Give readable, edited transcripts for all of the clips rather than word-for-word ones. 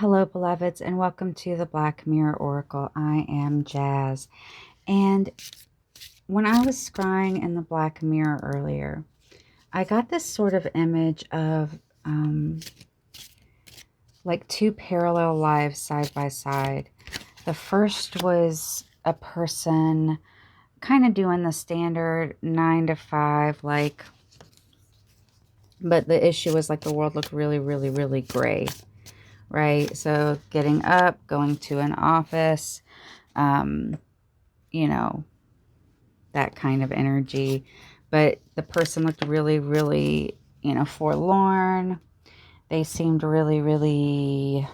Hello, beloveds, and welcome to the Black Mirror Oracle. I am Jazz. And when I was scrying in the Black Mirror earlier, I got this sort of image of like two parallel lives side by side. The first was a person kind of doing the standard 9 to 5, but the issue was like the world looked really, really, really gray. Right? So getting up, going to an office, um, you know, that kind of energy. But the person looked really, really, forlorn. They seemed really, really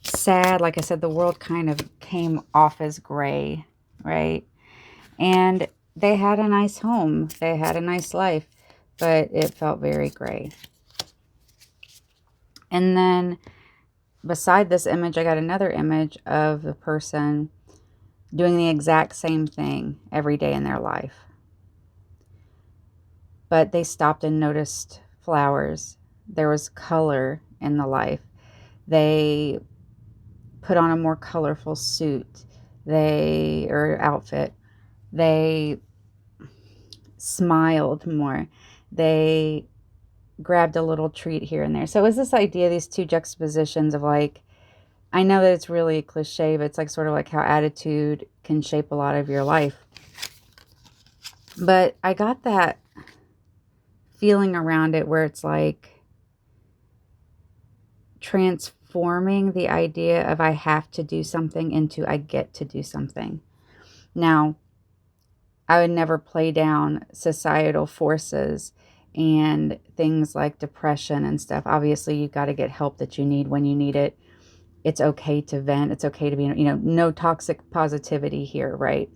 sad. Like I said, the world kind of came off as gray, right? And they had a nice home. They had a nice life, but it felt very gray. And then beside this image, I got another image of the person doing the exact same thing every day in their life. But they stopped and noticed flowers. There was color in the life. They put on a more colorful suit, or outfit. They smiled more. They grabbed a little treat here and there. So it was this idea, these two juxtapositions of like, I know that it's really a cliche, but it's like sort of like how attitude can shape a lot of your life. But I got that feeling around it where it's like transforming the idea of I have to do something into I get to do something. Now, I would never play down societal forces and things like depression and stuff. Obviously, you've got to get help that you need when you need it. It's okay to vent. It's okay to be, no toxic positivity here, right?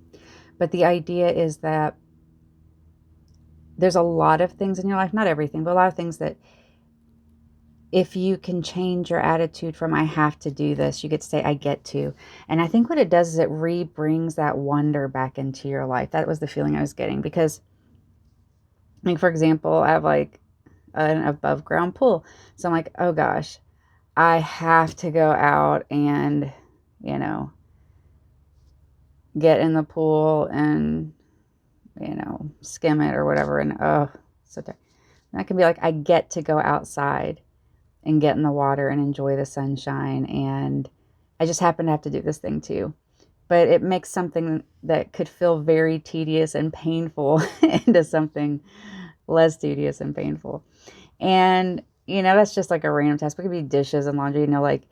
But the idea is that there's a lot of things in your life, not everything, but a lot of things that if you can change your attitude from I have to do this, you get to say I get to. And I think what it does is it re-brings that wonder back into your life. That was the feeling I was getting because, like, for example, I have like an above ground pool. So I'm like, oh gosh, I have to go out and, get in the pool and, skim it or whatever. And oh, so tired. That can be like, I get to go outside and get in the water and enjoy the sunshine. And I just happen to have to do this thing too. But it makes something that could feel very tedious and painful into something less tedious and painful. And, that's just like a random task. It could be dishes and laundry, like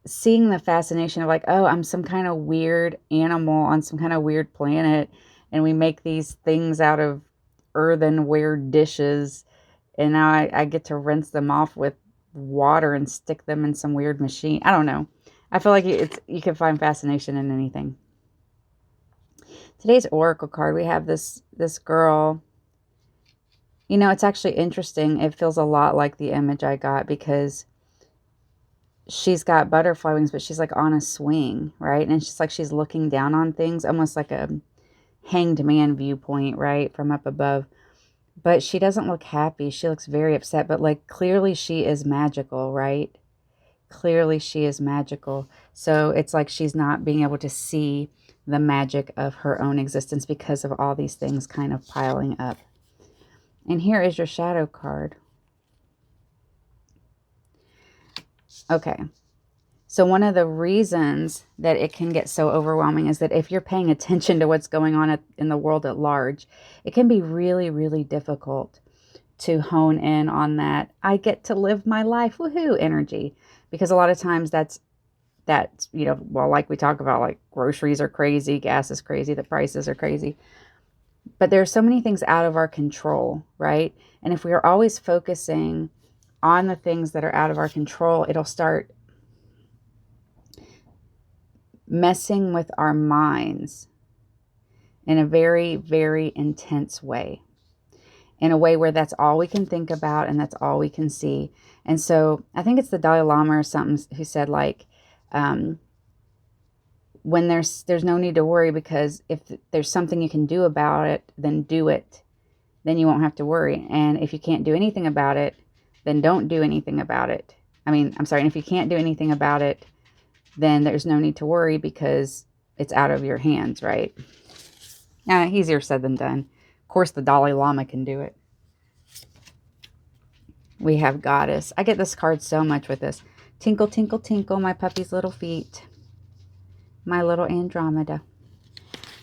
seeing the fascination of like, oh, I'm some kind of weird animal on some kind of weird planet. And we make these things out of earthenware dishes. And now I get to rinse them off with water and stick them in some weird machine. I don't know. I feel like you can find fascination in anything. Today's oracle card, we have this girl. It's actually interesting. It feels a lot like the image I got because she's got butterfly wings, but she's like on a swing, right? And it's just like she's looking down on things, almost like a hanged man viewpoint, right, from up above. But she doesn't look happy. She looks very upset, but like clearly she is magical, right? Clearly she is magical. So it's like she's not being able to see the magic of her own existence because of all these things kind of piling up. And here is your shadow card. Okay. So one of the reasons that it can get so overwhelming is that if you're paying attention to what's going on in the world at large, it can be really, really difficult to hone in on that I get to live my life, woohoo, energy. Because a lot of times that's, like we talk about, like groceries are crazy, gas is crazy, the prices are crazy. But there are so many things out of our control, right? And if we are always focusing on the things that are out of our control, it'll start messing with our minds in a very, very intense way. In a way where that's all we can think about and that's all we can see. And so I think it's the Dalai Lama or something who said like, when there's no need to worry, because if there's something you can do about it, then do it. Then you won't have to worry. And if you can't do anything about it, then don't do anything about it. I'm sorry, and if you can't do anything about it, then there's no need to worry because it's out of your hands, right? Yeah, easier said than done. Of course, the Dalai Lama can do it. We have Goddess. I get this card so much with this. Tinkle, tinkle, tinkle, my puppy's little feet. My little Andromeda.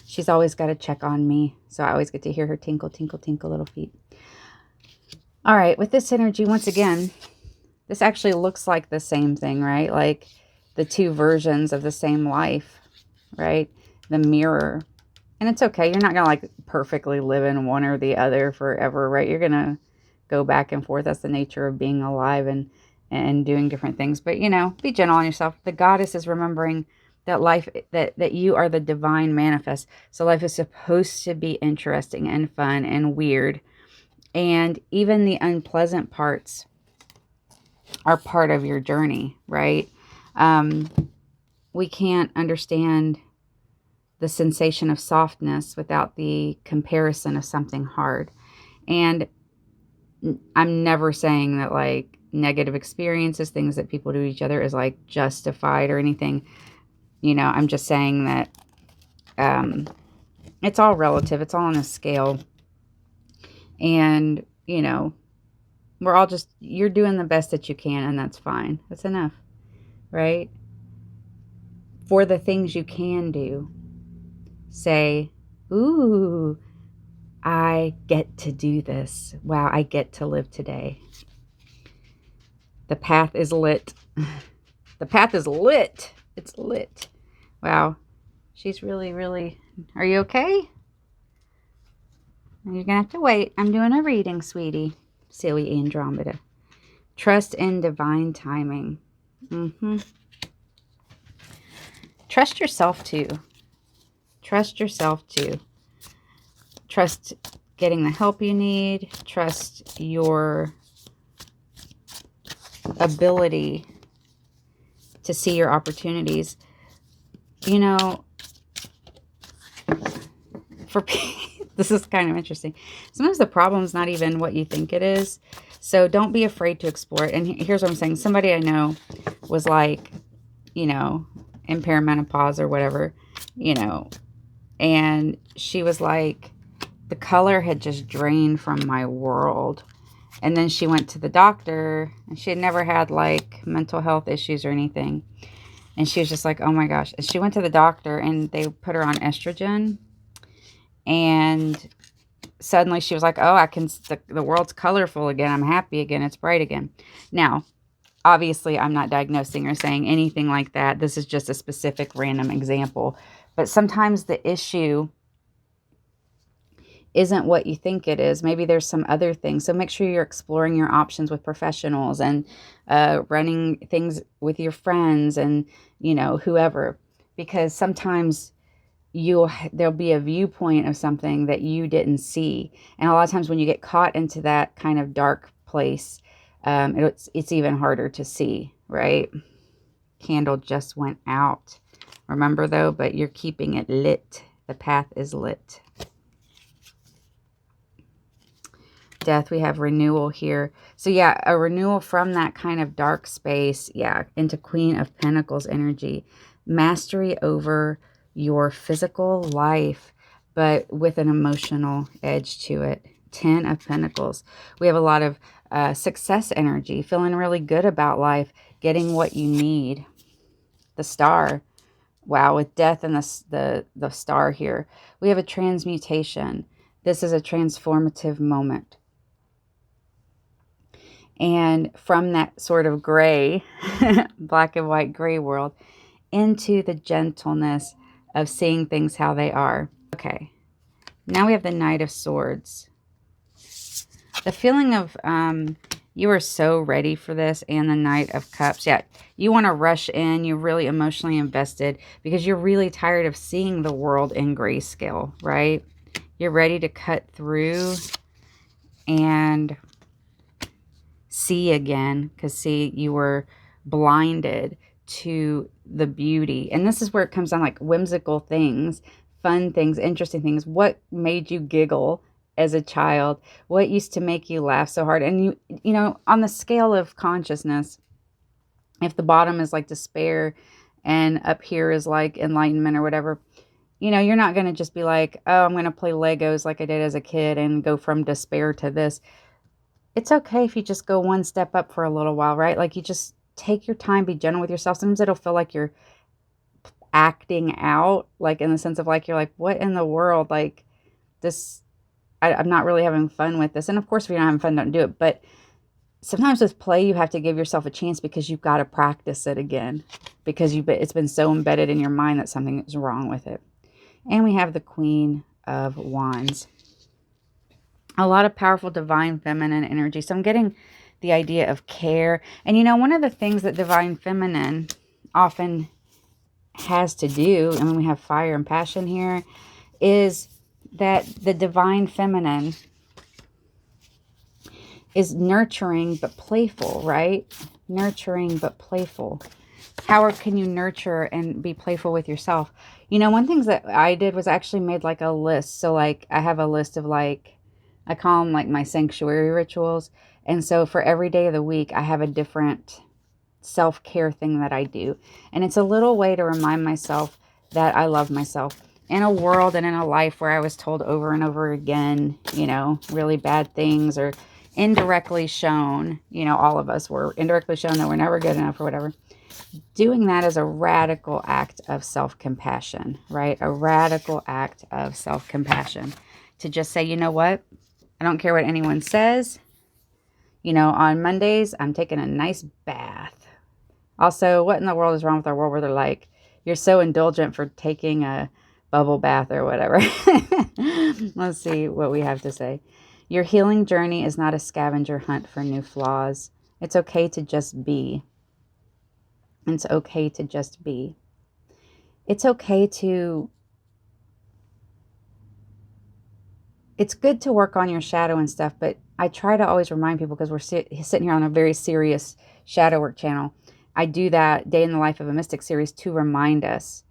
She's always got to check on me, so I always get to hear her tinkle, tinkle, tinkle, little feet. All right, with this energy, once again, this actually looks like the same thing, right? Like the two versions of the same life, right? The mirror. And it's okay. You're not going to like perfectly live in one or the other forever, right? You're going to go back and forth. That's the nature of being alive and doing different things. But, be gentle on yourself. The Goddess is remembering that life, that you are the divine manifest. So life is supposed to be interesting and fun and weird. And even the unpleasant parts are part of your journey, right? We can't understand the sensation of softness without the comparison of something hard. And I'm never saying that like negative experiences, things that people do to each other is like justified or anything. I'm just saying that it's all relative. It's all on a scale. And, we're all you're doing the best that you can, and that's fine. That's enough, right? For the things you can do, say, ooh, I get to do this. Wow, I get to live today. The path is lit. The path is lit. It's lit. Wow. She's really, really... Are you okay? You're going to have to wait. I'm doing a reading, sweetie. Silly Andromeda. Trust in divine timing. Trust yourself, too. Trust yourself, too. Trust getting the help you need. Trust your ability to see your opportunities. This is kind of interesting. Sometimes the problem is not even what you think it is. So don't be afraid to explore it. And here's what I'm saying. Somebody I know was like, in perimenopause or whatever, and she was like, the color had just drained from my world. And then she went to the doctor, and she had never had like mental health issues or anything. And she was just like, oh my gosh. And she went to the doctor, and they put her on estrogen. And suddenly she was like, oh, the world's colorful again. I'm happy again. It's bright again. Now, obviously, I'm not diagnosing or saying anything like that. This is just a specific random example. But sometimes the issue isn't what you think it is. Maybe there's some other things. So make sure you're exploring your options with professionals and running things with your friends and, whoever. Because sometimes there'll be a viewpoint of something that you didn't see. And a lot of times when you get caught into that kind of dark place, it's even harder to see, right? Candle just went out. Remember though, but you're keeping it lit. The path is lit. Death, we have renewal here. So yeah, a renewal from that kind of dark space, into Queen of Pentacles energy. Mastery over your physical life, but with an emotional edge to it. 10 of Pentacles. We have a lot of success energy, feeling really good about life, getting what you need. The Star. Wow, with Death and the Star here. We have a transmutation. This is a transformative moment. And from that sort of gray, black and white gray world, into the gentleness of seeing things how they are. Okay, now we have the Knight of Swords. The feeling of you are so ready for this, and the Knight of Cups. Yeah, you want to rush in. You're really emotionally invested because you're really tired of seeing the world in grayscale, right? You're ready to cut through and see again, because see, you were blinded to the beauty. And this is where it comes down, like whimsical things, fun things, interesting things. What made you giggle as a child? What used to make you laugh so hard? And you know, on the scale of consciousness, If the bottom is like despair and up here is like enlightenment or whatever, you're not going to just be like, oh, I'm going to play Legos like I did as a kid and go from despair to this. It's okay if you just go one step up for a little while, right? Like, you just take your time, be gentle with yourself. Sometimes it'll feel like you're acting out, like in the sense of like, you're like, what in the world? Like, this, I'm not really having fun with this. And of course, if you're not having fun, don't do it. But sometimes with play, you have to give yourself a chance because you've got to practice it again because it's been so embedded in your mind that something is wrong with it. And we have the Queen of Wands. A lot of powerful divine feminine energy. So I'm getting the idea of care. And one of the things that divine feminine often has to do, I mean, we have fire and passion here, is that the divine feminine is nurturing but playful, right? Nurturing but playful. How can you nurture and be playful with yourself? One thing that I did was actually made like a list. So like I have a list of like, I call them like my sanctuary rituals. And so for every day of the week, I have a different self-care thing that I do. And it's a little way to remind myself that I love myself in a world and in a life where I was told over and over again, really bad things, or indirectly shown, all of us were indirectly shown that we're never good enough or whatever. Doing that is a radical act of self-compassion, right? A radical act of self-compassion to just say, you know what? I don't care what anyone says. On Mondays, I'm taking a nice bath. Also, what in the world is wrong with our world where they're like, you're so indulgent for taking a bubble bath or whatever. Let's see what we have to say. Your healing journey is not a scavenger hunt for new flaws. It's okay to just be. It's okay to just be. It's okay to... It's good to work on your shadow and stuff, but I try to always remind people, because we're sitting here on a very serious shadow work channel. I do that Day in the Life of a Mystic series to remind us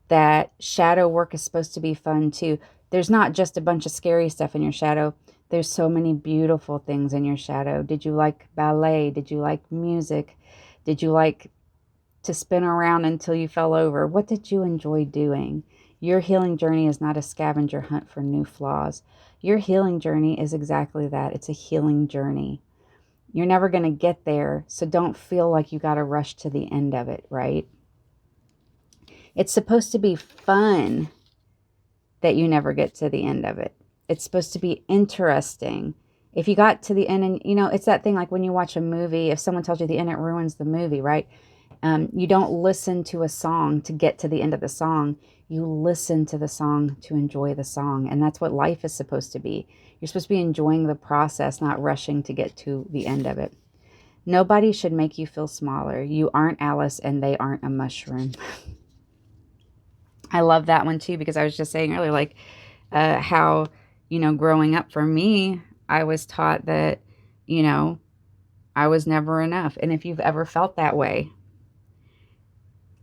that shadow work is supposed to be fun too. There's not just a bunch of scary stuff in your shadow. There's so many beautiful things in your shadow. Did you like ballet? Did you like music? Did you like to spin around until you fell over? What did you enjoy doing? Your healing journey is not a scavenger hunt for new flaws. Your healing journey is exactly that. It's a healing journey. You're never going to get there, so don't feel like you got to rush to the end of it, right? It's supposed to be fun that you never get to the end of it. It's supposed to be interesting. If you got to the end and, it's that thing like when you watch a movie, if someone tells you the end, it ruins the movie, right? You don't listen to a song to get to the end of the song. You listen to the song to enjoy the song. And that's what life is supposed to be. You're supposed to be enjoying the process, not rushing to get to the end of it. Nobody should make you feel smaller. You aren't Alice and they aren't a mushroom. I love that one too, because I was just saying earlier, like how, growing up for me, I was taught that, I was never enough. And if you've ever felt that way,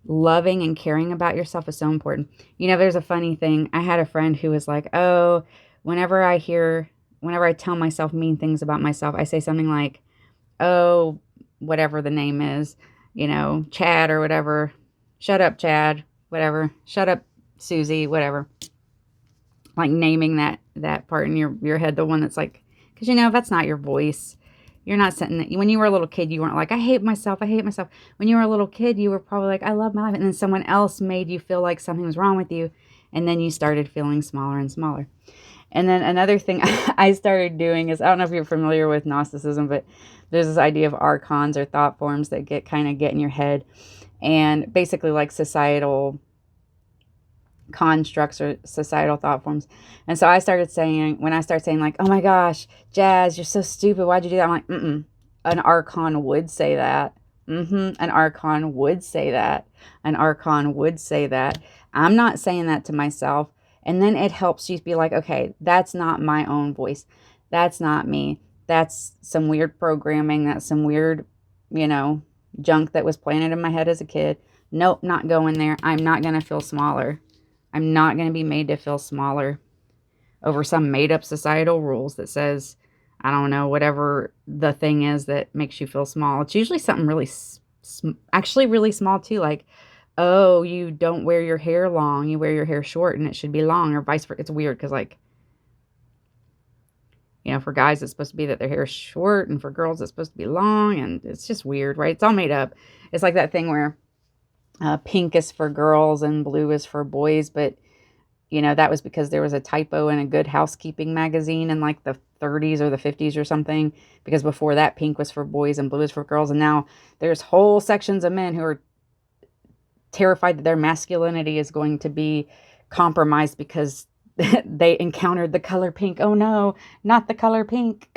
loving and caring about yourself is so important. There's a funny thing. I had a friend who was like, oh, whenever I tell myself mean things about myself, I say something like, oh, whatever the name is, Chad or whatever. Shut up, Chad, whatever. Shut up, Susie, whatever. Like naming that part in your head, the one that's like, because that's not your voice. You're not sitting there. When you were a little kid, you weren't like, I hate myself. I hate myself. When you were a little kid, you were probably like, I love my life. And then someone else made you feel like something was wrong with you. And then you started feeling smaller and smaller. And then another thing I started doing is, I don't know if you're familiar with Gnosticism, but there's this idea of archons or thought forms that get in your head. And basically like societal constructs or societal thought forms. And so I started saying, when I start saying like, oh my gosh, Jazz, you're so stupid, why'd you do that? I'm like, an archon would say that. An archon would say that. An archon would say that. I'm not saying that to myself. And then it helps you be like, okay, that's not my own voice. That's not me. That's some weird programming. That's some weird, junk that was planted in my head as a kid. Nope, not going there. I'm not going to feel smaller. I'm not going to be made to feel smaller over some made-up societal rules that says, I don't know, whatever the thing is that makes you feel small. It's usually something really actually really small too. Like, oh, you don't wear your hair long, you wear your hair short and it should be long, or vice versa. It's weird because, like, for guys, it's supposed to be that their hair is short, and for girls, it's supposed to be long, and it's just weird, right? It's all made up. It's like that thing where pink is for girls and blue is for boys, but that was because there was a typo in a Good Housekeeping magazine in like the 30s or the 50s or something, because before that, pink was for boys and blue is for girls, and now there's whole sections of men who are terrified that their masculinity is going to be compromised because they encountered the color pink. Oh no, not the color pink.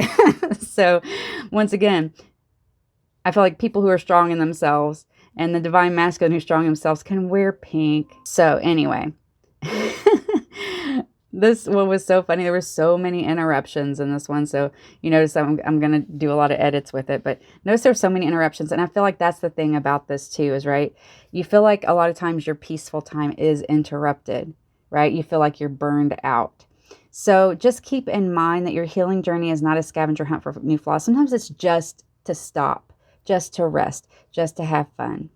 So once again, I feel like people who are strong in themselves and the divine masculine who's strong in themselves can wear pink. So anyway, this one was so funny. There were so many interruptions in this one. So you notice I'm going to do a lot of edits with it, but notice there's so many interruptions. And I feel like that's the thing about this too, is right. You feel like a lot of times your peaceful time is interrupted, right? You feel like you're burned out. So just keep in mind that your healing journey is not a scavenger hunt for new flaws. Sometimes it's just to stop, just to rest, just to have fun.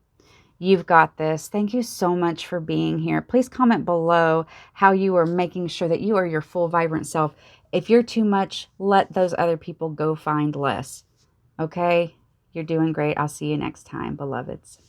You've got this. Thank you so much for being here. Please comment below how you are making sure that you are your full, vibrant self. If you're too much, let those other people go find less. Okay? You're doing great. I'll see you next time, beloveds.